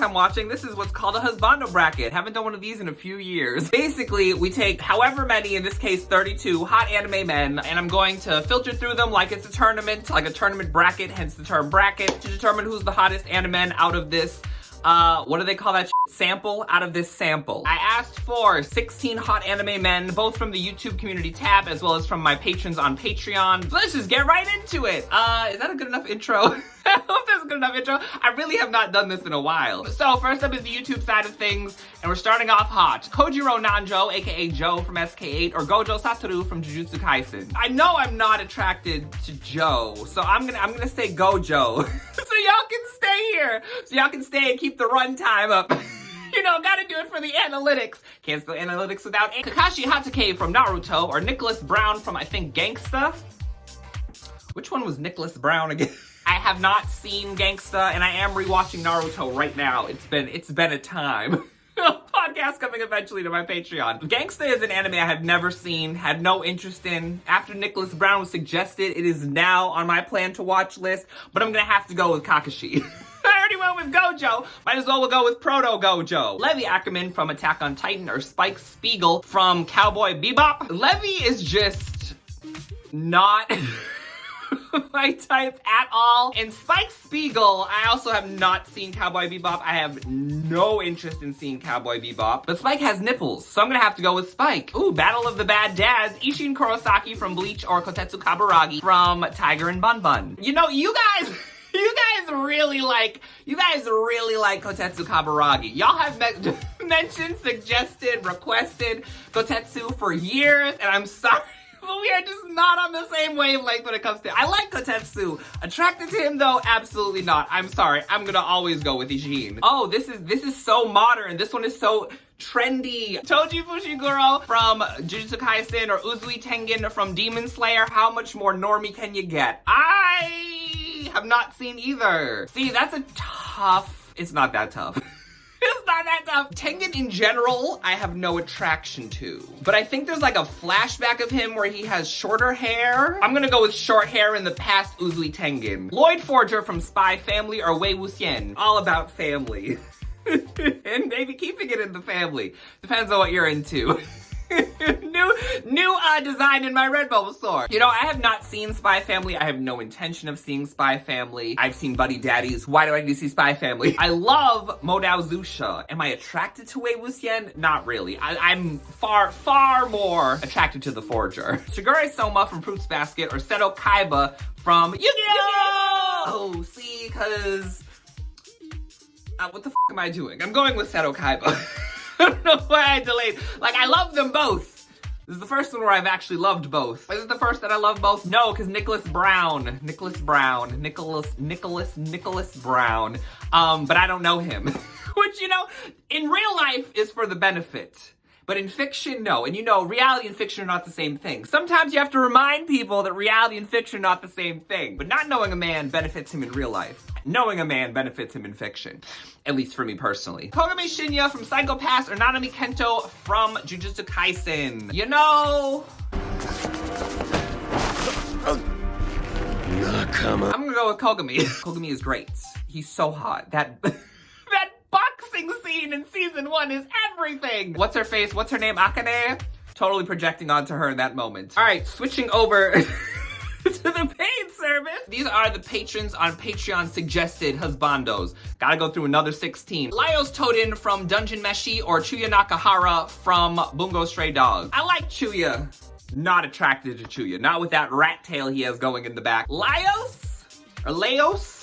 time watching, this is what's called a Husbando bracket. Haven't done one of these in a few years. Basically, we take however many, in this case 32, hot anime men, and I'm going to filter through them like it's a tournament, like a tournament bracket, hence the term bracket, to determine who's the hottest anime men out of this what do they call that shit? Sample? Out of this sample. I asked for 16 hot anime men, both from the YouTube community tab as well as from my patrons on Patreon. So let's just get right into it. Is that a good enough intro? I hope that's a good enough intro. I really have not done this in a while. So first up is the YouTube side of things, and we're starting off hot. Kojiro Nanjo, aka Joe from SK8, or Gojo Satoru from Jujutsu Kaisen. I know I'm not attracted to Joe, so I'm gonna say Gojo. So y'all can stay here. So y'all can stay and keep the runtime up. You know, gotta do it for the analytics. Can't spell analytics without Kakashi Hatake from Naruto, or Nicholas Brown from, I think, Gangsta. Which one was Nicholas Brown again? I have not seen Gangsta, and I am rewatching Naruto right now. It's been a time. Podcast coming eventually to my Patreon. Gangsta is an anime I have never seen, had no interest in. After Nicholas Brown was suggested, it is now on my plan to watch list, but I'm gonna have to go with Kakashi. I already went with Gojo. Might as well go with Proto Gojo. Levi Ackerman from Attack on Titan, or Spike Spiegel from Cowboy Bebop. Levi is just not my type at all. And Spike Spiegel, I also have not seen Cowboy Bebop. I have no interest in seeing Cowboy Bebop. But Spike has nipples, so I'm gonna have to go with Spike. Ooh, Battle of the Bad Dads. Isshin Kurosaki from Bleach, or Kotetsu Kaburagi from Tiger and Bun Bun. You know, you guys really like Kotetsu Kaburagi. Y'all have mentioned, suggested, requested Kotetsu for years, and I'm sorry, but we are just not on the same wavelength when it comes to. I like Kotetsu. Attracted to him though? Absolutely not. I'm sorry. I'm gonna always go with Isshin. Oh, this is so modern. This one is so trendy. Toji Fushiguro from Jujutsu Kaisen, or Uzui Tengen from Demon Slayer. How much more normie can you get? I have not seen either. See, that's a tough. It's not that tough. It's not that tough. Tengen in general, I have no attraction to. But I think there's like a flashback of him where he has shorter hair. I'm gonna go with short hair in the past Uzui Tengen. Lloyd Forger from Spy Family, or Wei Wuxian. All about family. And maybe keeping it in the family. Depends on what you're into. New design in my Redbubble store. You know, I have not seen Spy Family. I have no intention of seeing Spy Family. I've seen Buddy Daddies. Why do I need to see Spy Family? I love Modao Zusha. Am I attracted to Wei Wuxian? Not really. I'm far more attracted to the Forger. Shigure Soma from Fruits Basket, or Seto Kaiba from Yu-Gi-Oh! Oh, see, cause what the f am I doing? I'm going with Seto Kaiba. I don't know why I delayed. Like, I love them both. This is the first one where I've actually loved both. Is it the first that I love both? No, because Nicholas Brown. But I don't know him. Which, you know, in real life is for the benefit. But in fiction, no. And you know, reality and fiction are not the same thing. Sometimes you have to remind people that reality and fiction are not the same thing. But not knowing a man benefits him in real life. Knowing a man benefits him in fiction. At least for me personally. Kogami Shinya from Psycho Pass, or Nanami Kento from Jujutsu Kaisen. You know, I'm gonna go with Kogami. Kogami is great. He's so hot. That boxing scene in season 1 is everything. What's her face? What's her name? Akane? Totally projecting onto her in that moment. All right, switching over to the paid service. These are the patrons on Patreon suggested husbandos. Gotta go through another 16. Laios Toden from Dungeon Meshi, or Chuya Nakahara from Bungo Stray Dogs. I like Chuya. Not attracted to Chuya. Not with that rat tail he has going in the back. Laios? Or Laos?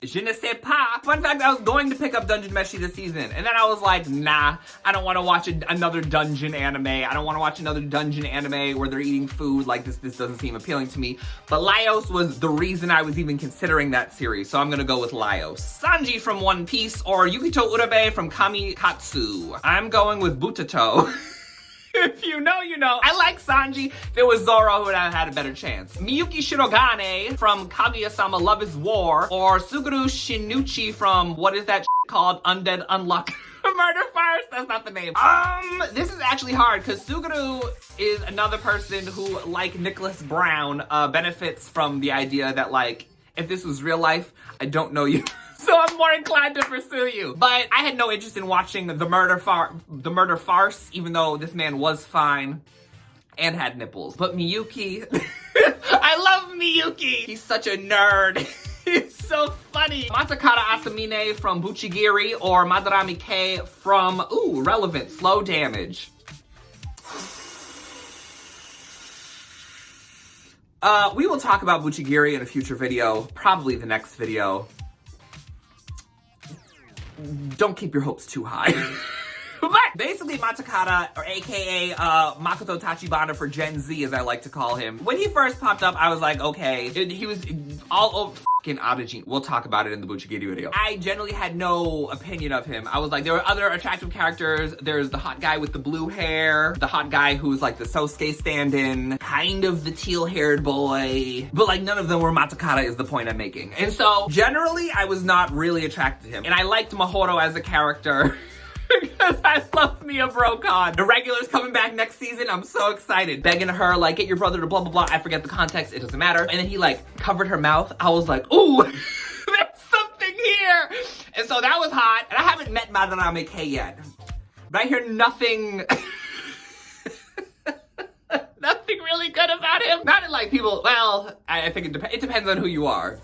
Je ne sais pas. Fun fact, I was going to pick up Dungeon Meshi this season, and then I was like, nah, I don't want to watch another dungeon anime. I don't want to watch another dungeon anime where they're eating food. Like, this doesn't seem appealing to me. But Laios was the reason I was even considering that series, so I'm gonna go with Laios. Sanji from One Piece, or Yukito Urabe from Kamikatsu. I'm going with Butato. If you know, you know. I like Sanji. If it was Zoro, who would have had a better chance. Miyuki Shirogane from Kaguya-sama Love is War, or Suguru Shinuchi from, what is that called? Undead Unluck. Murder Farce? That's not the name. This is actually hard, because Suguru is another person who, like Nicholas Brown, benefits from the idea that, like, if this was real life, I don't know you. So So I'm more inclined to pursue you. But I had no interest in watching the murder farce, even though this man was fine and had nipples. But Miyuki, I love Miyuki. He's such a nerd. He's so funny. Matakata Asamine from Buchigiri or Madarame Kei from, ooh, relevant, slow damage. We will talk about Buchigiri in a future video, probably the next video. Don't keep your hopes too high. But basically Matakata, or aka Makoto Tachibana for Gen Z, as I like to call him. When he first popped up, I was like, okay, he was all over fucking Audagene. We'll talk about it in the Buchigiri video. I generally had no opinion of him. I was like, there were other attractive characters. There's the hot guy with the blue hair, the hot guy who's like the Sosuke stand-in, kind of the teal-haired boy, but like none of them were Matakata is the point I'm making. And so generally, I was not really attracted to him. And I liked Mahoro as a character. Because I love Mia Brocon. The regular's coming back next season. I'm so excited. Begging her, like, get your brother to blah, blah, blah. I forget the context. It doesn't matter. And then he, like, covered her mouth. I was like, ooh, there's something here. And so that was hot. And I haven't met Madarame Kei yet. But I hear nothing... nothing really good about him. Not like people... Well, I think it depends on who you are.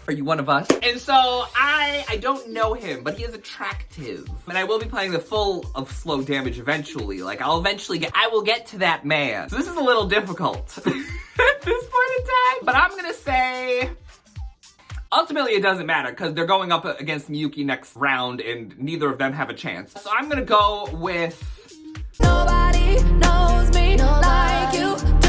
Are you one of us? And so I don't know him, but he is attractive. And I will be playing the full of slow damage eventually. Like I will get to that man. So this is a little difficult at this point in time. But I'm gonna say, ultimately it doesn't matter because they're going up against Miyuki next round and neither of them have a chance. So I'm gonna go with... Nobody knows me like you do.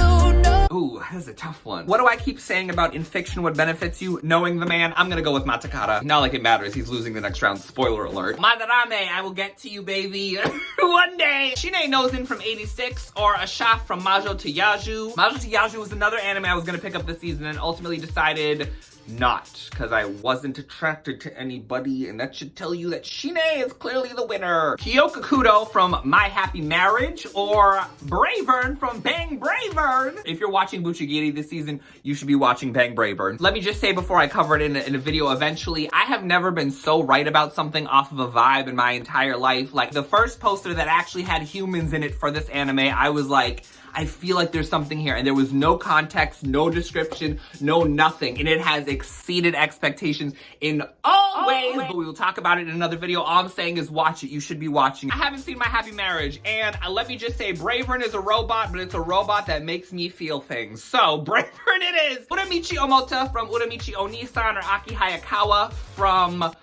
Ooh, that's a tough one. What do I keep saying about in fiction what benefits you? Knowing the man? I'm gonna go with Matakata. Not like it matters, he's losing the next round, spoiler alert. Madarame, I will get to you, baby. One day. Shine knows in from 86 or a shot from Majo to Yaju. Majo to Yaju was another anime I was gonna pick up this season and ultimately decided not, because I wasn't attracted to anybody, and that should tell you that Shine is clearly the winner. Kyoka Kudo from My Happy Marriage, or Bravern from Bang Bravern. If you're watching Buchigiri this season, you should be watching Bang Bravern. Let me just say before I cover it in a video eventually, I have never been so right about something off of a vibe in my entire life. Like, the first poster that actually had humans in it for this anime, I was like, I feel like there's something here, and there was no context, no description, no nothing, and it has exceeded expectations in all ways, but we will talk about it in another video. All I'm saying is watch it. You should be watching. I haven't seen My Happy Marriage, and let me just say, Bravern is a robot, but it's a robot that makes me feel things. So, Bravern it is! Uramichi Omota from Uramichi Onisan, or Aki Hayakawa from...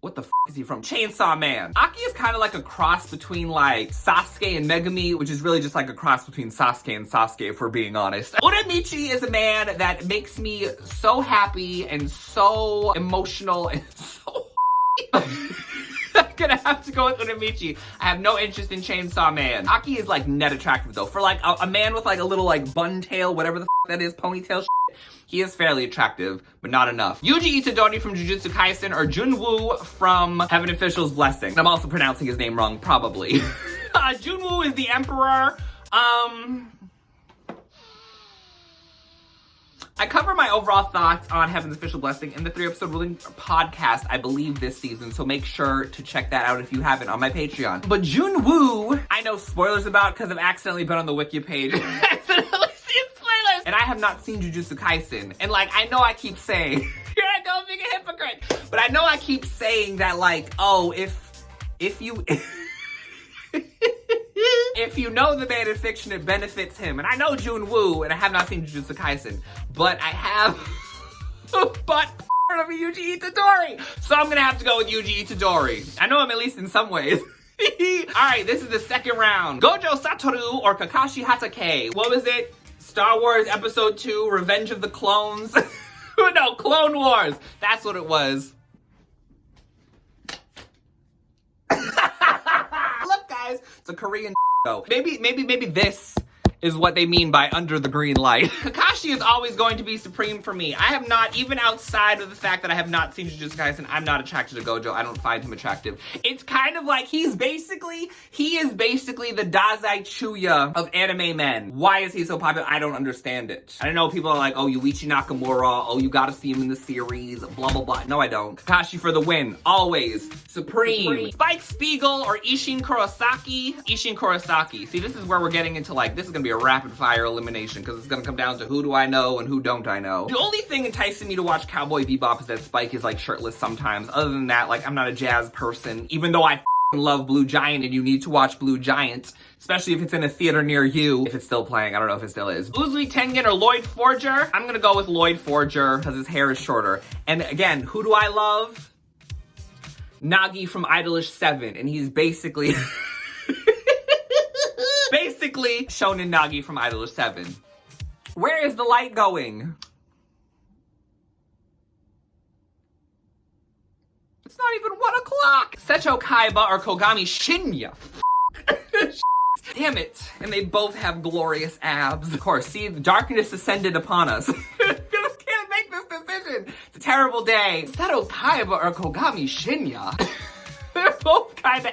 What the f is he from? Chainsaw Man. Aki is kind of like a cross between like Sasuke and Megumi, which is really just like a cross between Sasuke and Sasuke, if we're being honest. Uramichi is a man that makes me so happy and so emotional and so I'm gonna have to go with Uramichi. I have no interest in Chainsaw Man. Aki is like net attractive though. For like a man with like a little like bun tail, whatever the f that is, ponytail shit. He is fairly attractive, but not enough. Yuji Itadori from Jujutsu Kaisen or Junwoo from Heaven Official's Blessing. I'm also pronouncing his name wrong, probably. Junwoo is the emperor. I cover my overall thoughts on Heaven's Official Blessing in the 3-episode ruling podcast, I believe, this season, so make sure to check that out if you haven't on my Patreon. But Junwoo, I know spoilers about because I've accidentally been on the wiki page. Accidentally seen spoilers! And I have not seen Jujutsu Kaisen. And like, I know I keep saying, here I go being a hypocrite, but I know I keep saying that like, oh, if you... If you know the man in fiction, it benefits him. And I know Junwoo, and I have not seen Jujutsu Kaisen, but I have but part of Yuji Itadori. So I'm gonna have to go with Yuji Itadori. I know him at least in some ways. Alright, this is the second round. Gojo Satoru or Kakashi Hatake. What was it? Star Wars Episode 2, Revenge of the Clones? No, Clone Wars. That's what it was. Look, guys, it's a Korean show. Maybe this is what they mean by under the green light. Kakashi is always going to be supreme for me. I have not, even outside of the fact that I have not seen Jujutsu Kaisen, I'm not attracted to Gojo. I don't find him attractive. It's kind of like he is basically the Dazai Chuya of anime men. Why is he so popular? I don't understand it. I don't know, people are like, oh, Yuichi Nakamura, oh, you gotta see him in the series, blah, blah, blah. No, I don't. Kakashi for the win, always. Supreme. Spike Spiegel or Ishin Kurosaki? Ishin Kurosaki. See, this is where we're getting into, like, this is gonna be a rapid fire elimination because it's gonna come down to who do I know and who don't I know. The only thing enticing me to watch Cowboy Bebop is that Spike is like shirtless sometimes. Other than that, like, I'm not a jazz person, even though I love Blue Giant and you need to watch Blue Giant, especially if it's in a theater near you. If it's still playing, I don't know if it still is. Uzui Tengen or Lloyd Forger? I'm gonna go with Lloyd Forger because his hair is shorter. And again, who do I love? Nagi from Idolish 7, and he's basically Shonen Nagi from Idolish 7. Where is the light going? It's not even 1 o'clock. Secho Kaiba or Kogami Shinya. Damn it. And they both have glorious abs. Of course, see, the darkness descended upon us. Can't make this decision. It's a terrible day. Seto Kaiba or Kogami Shinya. They're both kind of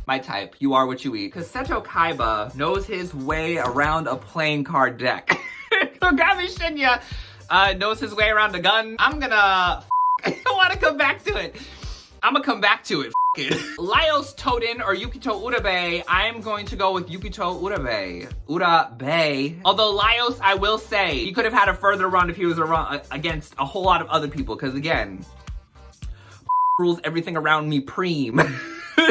my type. You are what you eat. Because Seto Kaiba knows his way around a playing card deck. Kogami Shinya knows his way around a gun. I'm gonna... I don't want to come back to it. I'm gonna come back to it. Laios Toden or Yukito Urabe? I'm going to go with Yukito Urabe. Urabe. Although Laios, I will say, he could have had a further run if he was against a whole lot of other people. Because again, rules everything around me preem.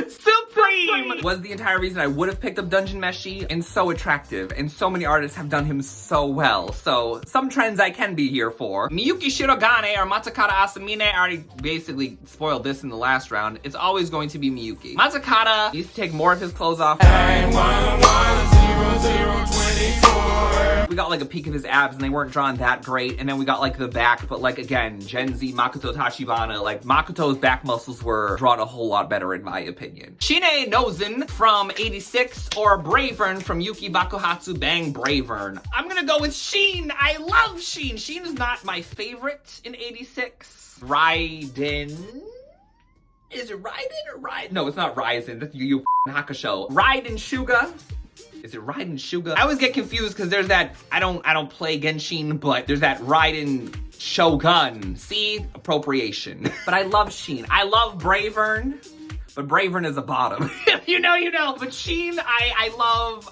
Supreme was the entire reason I would have picked up Dungeon Meshi, and so attractive, and so many artists have done him so well. So some trends I can be here for. Miyuki Shirogane or Matakata Asamine, I already basically spoiled this in the last round. It's always going to be Miyuki. Matakata needs to take more of his clothes off. 9110024. We got like a peek of his abs and they weren't drawn that great, and then we got like the back, but like again, Gen Z Makoto Tachibana, like Makoto's back muscles were drawn a whole lot better in my opinion. Shine Nozen from 86 or Bravern from Yuki Bakuhatsu Bang Bravern. I'm gonna go with Sheen. I love Sheen. Sheen is not my favorite in 86. Raiden? Is it Raiden or Raiden? No, it's not Raiden. That's Yu Yu Hakusho. Raiden Shuga. Is it Raiden Shuga? I always get confused because there's that, I don't play Genshin, but there's that Raiden Shogun. See? Appropriation. But I love Sheen. I love Bravern, but Bravern is a bottom. If you know, you know. But Sheen, I love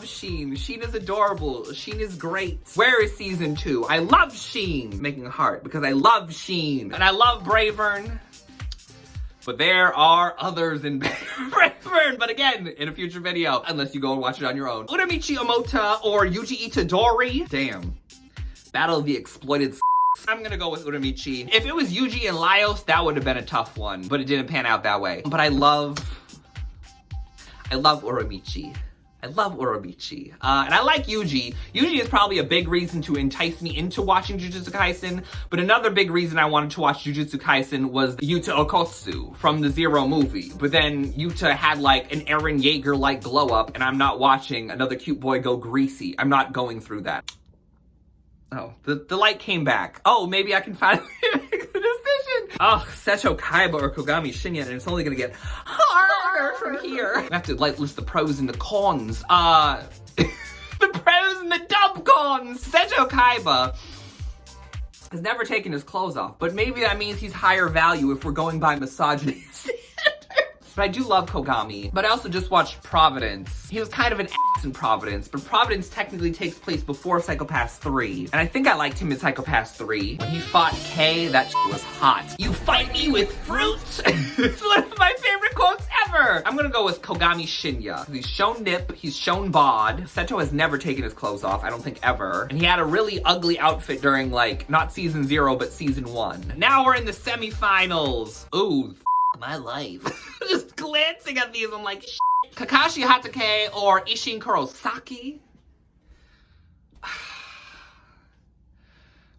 Sheen. Sheen is adorable. Sheen is great. Where is season 2? I love Sheen. Making a heart because I love Sheen. And I love Bravern. But there are others in Bravern. But again, in a future video, unless you go and watch it on your own. Uramichi Omota or Yuji Itadori. Damn. Battle of the Exploited I'm gonna go with Uramichi. If it was Yuji and Laios, that would have been a tough one, but it didn't pan out that way. But I love Uramichi. I love Uramichi. And I like Yuji. Yuji is probably a big reason to entice me into watching Jujutsu Kaisen, but another big reason I wanted to watch Jujutsu Kaisen was Yuta Okotsu from the Zero movie. But then Yuta had like an Eren Yeager-like glow up, and I'm not watching another cute boy go greasy. I'm not going through that. Oh, the light came back. Oh, maybe I can finally make the decision. Oh, Secho Kaiba or Kogami Shinya, and it's only gonna get harder from here. I have to like list the pros and the cons. The pros and the dumb cons. Secho Kaiba has never taken his clothes off, but maybe that means he's higher value if we're going by misogyny standards. But I do love Kogami, but I also just watched Providence. He was kind of an ass in Providence, but Providence technically takes place before Psycho-Pass 3. And I think I liked him in Psycho-Pass 3. When he fought Kay, that shit was hot. You fight me with fruit? It's one of my favorite quotes ever. I'm gonna go with Kogami Shinya. He's shown nip, he's shown bod. Seto has never taken his clothes off, I don't think ever. And he had a really ugly outfit during like, not season 0, but season 1. Now we're in the semifinals. Ooh, my life. Just glancing at these, I'm like, shit. Kakashi Hatake or Ishin Kurosaki?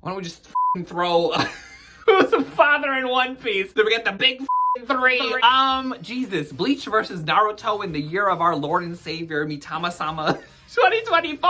Why don't we just throw who's a father in One Piece? Then we get the big 3. Jesus. Bleach versus Naruto in the year of our Lord and Savior, Mitama-sama. 2024?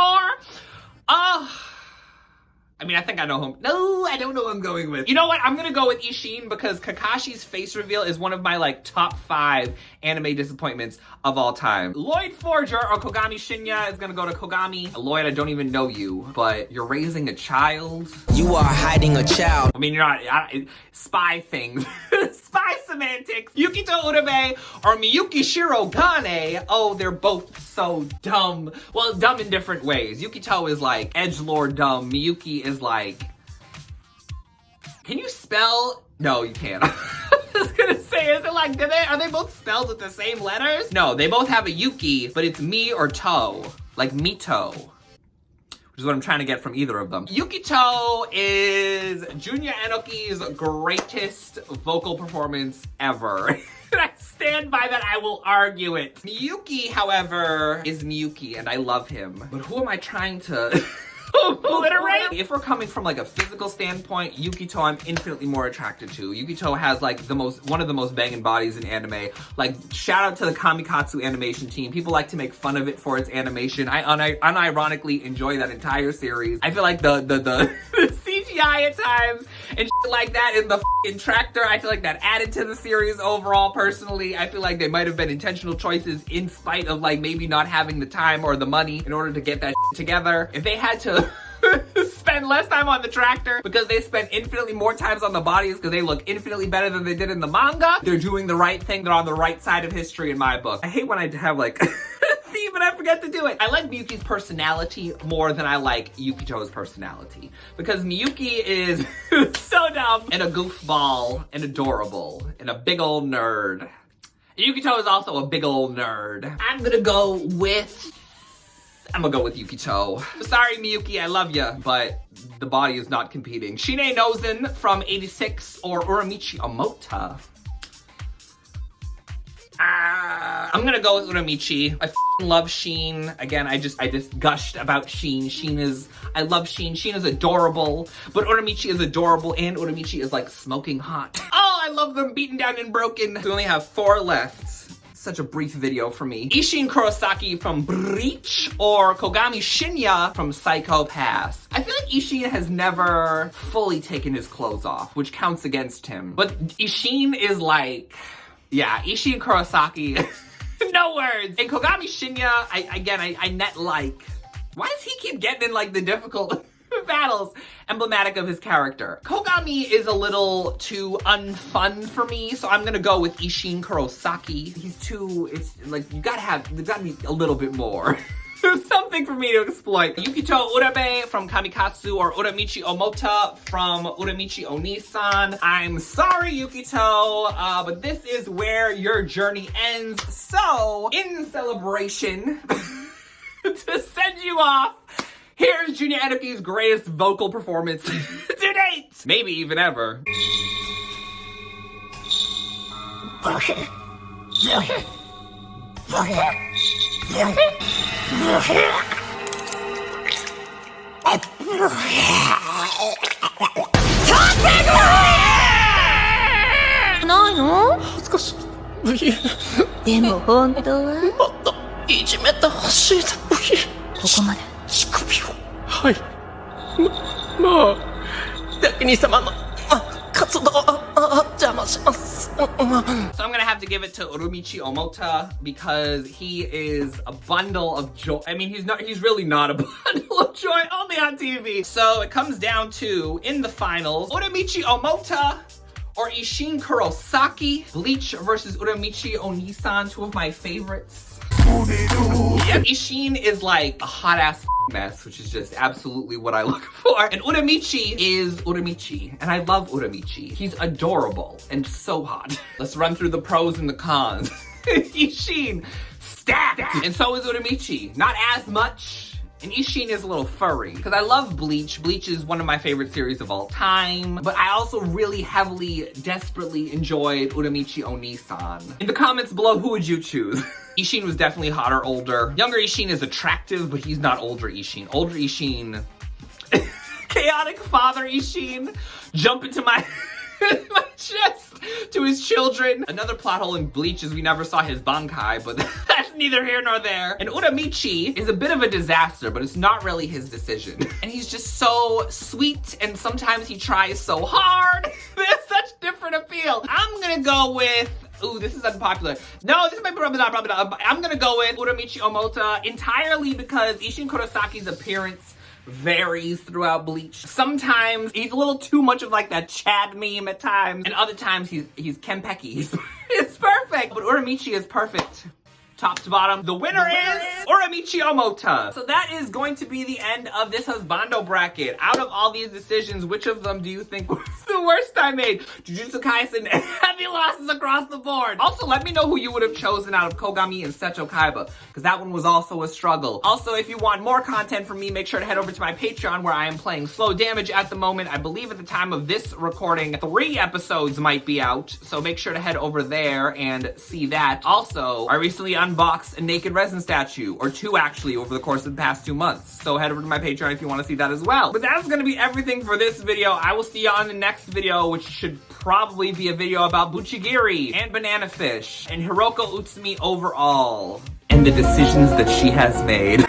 I mean, I think I know who. No, I don't know who I'm going with. You know what? I'm gonna go with Ishin because Kakashi's face reveal is one of my like top 5 anime disappointments of all time. Lloyd Forger or Kogami Shinya is gonna go to Kogami. Lloyd, I don't even know you, but you're raising a child. You are hiding a child. I mean, you're not. Spy things. Spy semantics. Yukito Urame or Miyuki Shirogane. Oh, they're both so dumb. Well, dumb in different ways. Yukito is like edgelord dumb. Miyuki is like... Can you spell? No, you can't. I was gonna say, is it like, are they both spelled with the same letters? No, they both have a Yuki, but it's me or to. Like Mito. Which is what I'm trying to get from either of them. Yukito is Junya Enoki's greatest vocal performance ever. And I stand by that, I will argue it. Miyuki, however, is Miyuki, and I love him. But who am I trying to... obliterate? If we're coming from like a physical standpoint, Yukito I'm infinitely more attracted to. Yukito has like one of the most banging bodies in anime. Like, shout out to the Kamikatsu animation team. People like to make fun of it for its animation. I unironically enjoy that entire series. I feel like the CGI at times and shit like that in the f***ing tractor, I feel like that added to the series overall. Personally, I feel like they might have been intentional choices in spite of like maybe not having the time or the money in order to get that shit together. If they had to spend less time on the tractor because they spent infinitely more times on the bodies because they look infinitely better than they did in the manga, they're doing the right thing. They're on the right side of history in my book. I hate when I have like theme and I forget to do it. I like Miyuki's personality more than I like Yukito's personality because Miyuki is so dumb and a goofball and adorable and a big old nerd. Yukito is also a big old nerd. I'm gonna go with Yukito. Sorry, Miyuki, I love ya, but the body is not competing. Shine Nozen from 86 or Uramichi Omota. I'm gonna go with Uramichi. I f***ing love Sheen. Again, I just gushed about Sheen. I love Sheen. Sheen is adorable, but Uramichi is adorable and Uramichi is like smoking hot. Oh, I love them beaten down and broken. We only have 4 left. Such a brief video for me. Ishin Kurosaki from Bleach or Kogami Shinya from Psycho Pass. I feel like Ishin has never fully taken his clothes off, which counts against him. But Ishin is like, yeah, Ishin Kurosaki, no words. And Kogami Shinya, I net like, why does he keep getting in like the difficult battles? Emblematic of his character. Kogami is a little too unfun for me, so I'm gonna go with Ishin Kurosaki. It's like, there's gotta be a little bit more. There's something for me to exploit. Yukito Urabe from Kamikatsu or Uramichi Omota from Uramichi Onisan. I'm sorry, Yukito, but this is where your journey ends. So, in celebration, to send you off, here's Junya Enoki's greatest vocal performance to date! Maybe even ever. So I'm gonna have to give it to Uramichi Omota because he is a bundle of joy. I mean, he's really not a bundle of joy, only on TV. So it comes down to, in the finals, Uramichi Omota or Ishin Kurosaki. Bleach versus Uramichi Onisan, 2 of my favorites. Yep, Ishin is like a hot ass mess, which is just absolutely what I look for. And Uramichi is Uramichi, and I love Uramichi. He's adorable and so hot. Let's run through the pros and the cons. Ishin, stacked. And so is Uramichi. Not as much. And Ishin is a little furry, because I love Bleach. Bleach is one of my favorite series of all time, but I also really heavily, desperately enjoyed Uramichi Onisan. In the comments below, who would you choose? Ishin was definitely hotter, older. Younger Ishin is attractive, but he's not older Ishin. Older Ishin, chaotic father Ishin, jump into my my chest to his children. Another plot hole in Bleach is we never saw his Bankai, but that's neither here nor there. And Uramichi is a bit of a disaster, but it's not really his decision. And he's just so sweet, and sometimes he tries so hard. There's such different appeal. I'm gonna go with, ooh, this is unpopular. No, this might be probably not. I'm gonna go with Uramichi Omota entirely because Isshin Kurosaki's appearance varies throughout Bleach. Sometimes he's a little too much of like that Chad meme at times, and other times he's Kenpeki. It's perfect. But Uramichi is perfect. Top to bottom. The winner is Uramichi Omota. So that is going to be the end of this Husbando bracket. Out of all these decisions, which of them do you think was the worst I made? Jujutsu Kaisen, heavy losses across the board. Also, let me know who you would have chosen out of Kogami and Seto Kaiba, because that one was also a struggle. Also, if you want more content from me, make sure to head over to my Patreon where I am playing Slow Damage at the moment. I believe at the time of this recording, 3 episodes might be out, so make sure to head over there and see that. Also, I recently unboxed a naked resin statue, or 2 actually, over the course of the past 2 months. So head over to my Patreon if you want to see that as well. But that's gonna be everything for this video. I will see you on the next video, which should probably be a video about Buchigiri and Banana Fish and Hiroko Utsumi overall and the decisions that she has made.